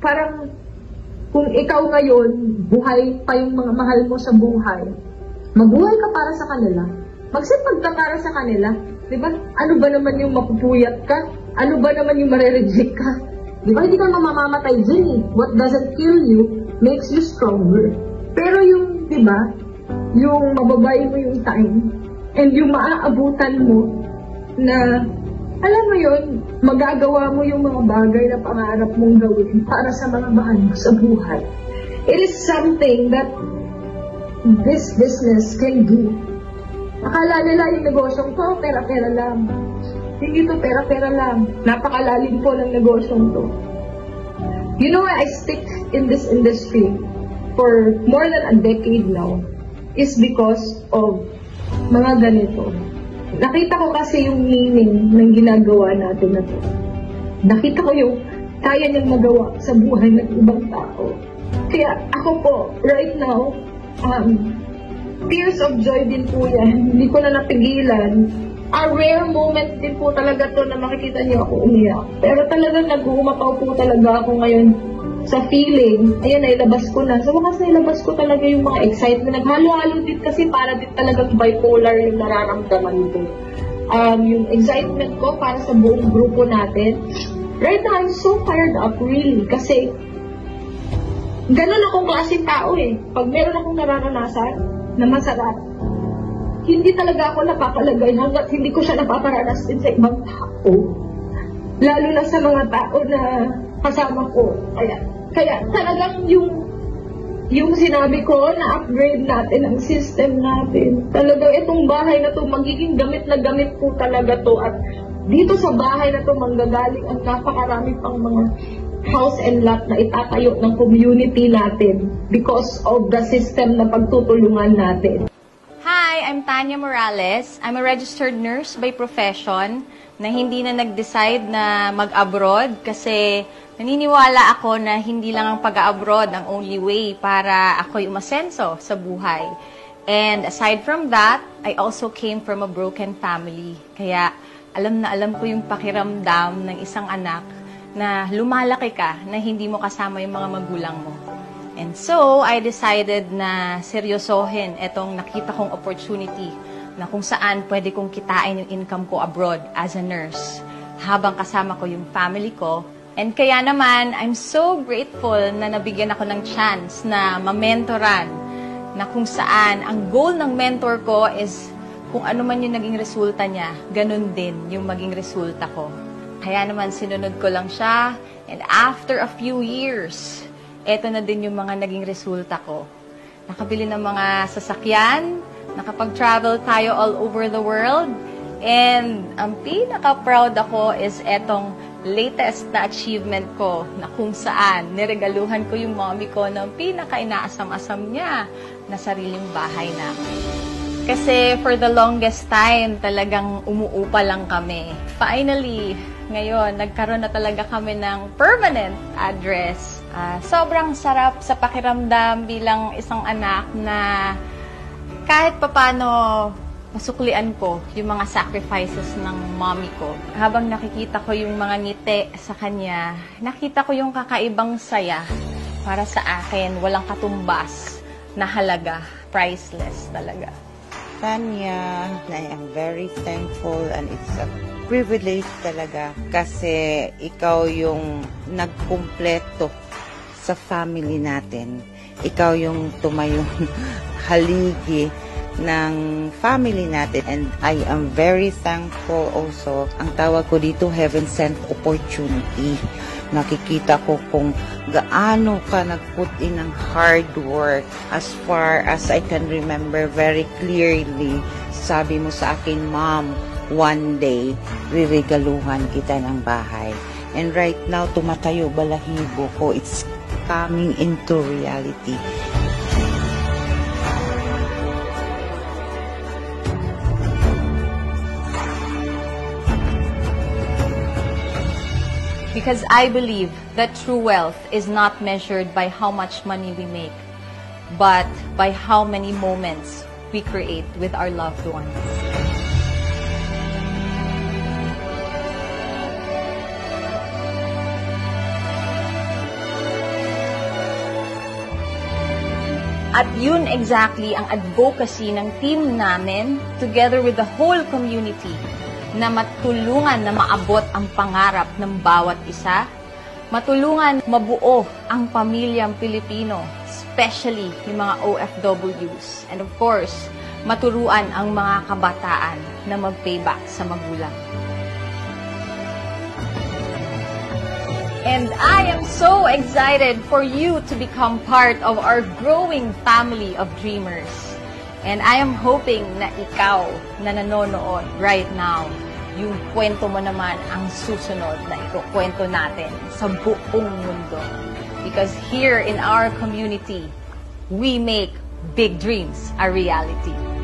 parang kung ikaw ngayon, buhay pa yung mga mahal mo sa buhay, mabuhay ka para sa kanila, magsipag ka para sa kanila, di ba? Ano ba naman yung mapupuyat ka? Ano ba naman yung marereject ka? Di ba? Hindi ka mamamatay dyan eh. What doesn't kill you makes you stronger. Pero yung, di ba, yung mababay mo yung time and yung maaabutan mo na, alam mo yun, magagawa mo yung mga bagay na pangarap mong gawin para sa mga mahal mo sa buhay. It is something that this business can do. Akala nila yung negosyong to, pera-pera lang. Hindi to pera-pera lang. Napakalalim po ng negosyong to. You know why I stick in this industry for more than a decade now is because of mga ganito. Nakita ko kasi yung meaning ng ginagawa natin na to. Nakita ko yung kaya niyang magawa sa buhay ng ibang tao. Kaya ako po, right now, tears of joy din po yan. Hindi ko na napigilan. A rare moment din po talaga to na makikita niyo ako umiyak. Pero talagang nag-uumapaw po talaga ako ngayon sa feeling. Ayan, nailabas ko na. Sa wakas nailabas ko talaga yung mga excitement. Naghalo-halo din kasi para din talagang bipolar yung nararamdaman ko. Yung excitement ko para sa buong grupo natin. Right now, I'm so fired up really. Kasi ganun akong klaseng tao eh. Pag meron akong nararanasan na masarap, hindi talaga ako napakalagay hanggat hindi ko siya napaparanas din sa ibang tao. Lalo na sa mga tao na kasama ko. Kaya talagang yung sinabi ko na upgrade natin ang system natin. Talagang itong bahay na to magiging gamit na gamit po talaga to. At dito sa bahay na to manggagaling ang napakarami pang mga house and lot na itatayo ng community natin because of the system na pagtutulungan natin. Hi, I'm Tanya Morales. I'm a registered nurse by profession na hindi na nag-decide na mag-abroad kasi naniniwala ako na hindi lang ang pag-abroad ang only way para ako'y umasenso sa buhay. And aside from that, I also came from a broken family. Kaya alam na alam ko yung pakiramdam ng isang anak na lumalaki ka na hindi mo kasama yung mga magulang mo. And so, I decided na seryosohin itong nakita kong opportunity na kung saan pwede kong kitain yung income ko abroad as a nurse habang kasama ko yung family ko. And kaya naman, I'm so grateful na nabigyan ako ng chance na ma-mentoran na kung saan ang goal ng mentor ko is kung ano man yung naging resulta niya, ganun din yung maging resulta ko. Kaya naman sinunod ko lang siya and after a few years, eto na din yung mga naging resulta ko. Nakabili ng mga sasakyan, nakapag-travel tayo all over the world, and ang pinaka-proud ako is etong latest na achievement ko na kung saan niregaluhan ko yung mommy ko ng pinaka-inaasam-asam niya na sariling bahay namin. Kasi for the longest time, talagang umuupa lang kami. Finally, ngayon, nagkaroon na talaga kami ng permanent address. Sobrang sarap sa pakiramdam bilang isang anak na kahit papano masuklian ko yung mga sacrifices ng mommy ko. Habang nakikita ko yung mga ngiti sa kanya, nakita ko yung kakaibang saya para sa akin, walang katumbas na halaga, priceless talaga. Tanya, I am very thankful and it's a privilege talaga kasi ikaw yung nagkumpleto sa family natin. Ikaw yung tumayong haligi ng family natin and I am very thankful also. Ang tawag ko dito, heaven sent opportunity. Nakikita ko kung gaano ka nag-put in ng hard work. As far as I can remember very clearly, sabi mo sa akin, Mom, one day, riregaluhan kita ng bahay. And right now, tumatayo balahibo ko. It's coming into reality. Because I believe that true wealth is not measured by how much money we make, but by how many moments we create with our loved ones. At yun exactly ang advocacy ng team namin together with the whole community na matulungan na maabot ang pangarap ng bawat isa, matulungan mabuo ang pamilyang Pilipino, especially yung mga OFWs, and of course, maturuan ang mga kabataan na mag-payback sa magulang. And I am so excited for you to become part of our growing family of dreamers. And I am hoping na ikaw na nanonood right now, yung kwento mo naman ang susunod na ikukwento natin sa buong mundo. Because here in our community, we make big dreams a reality.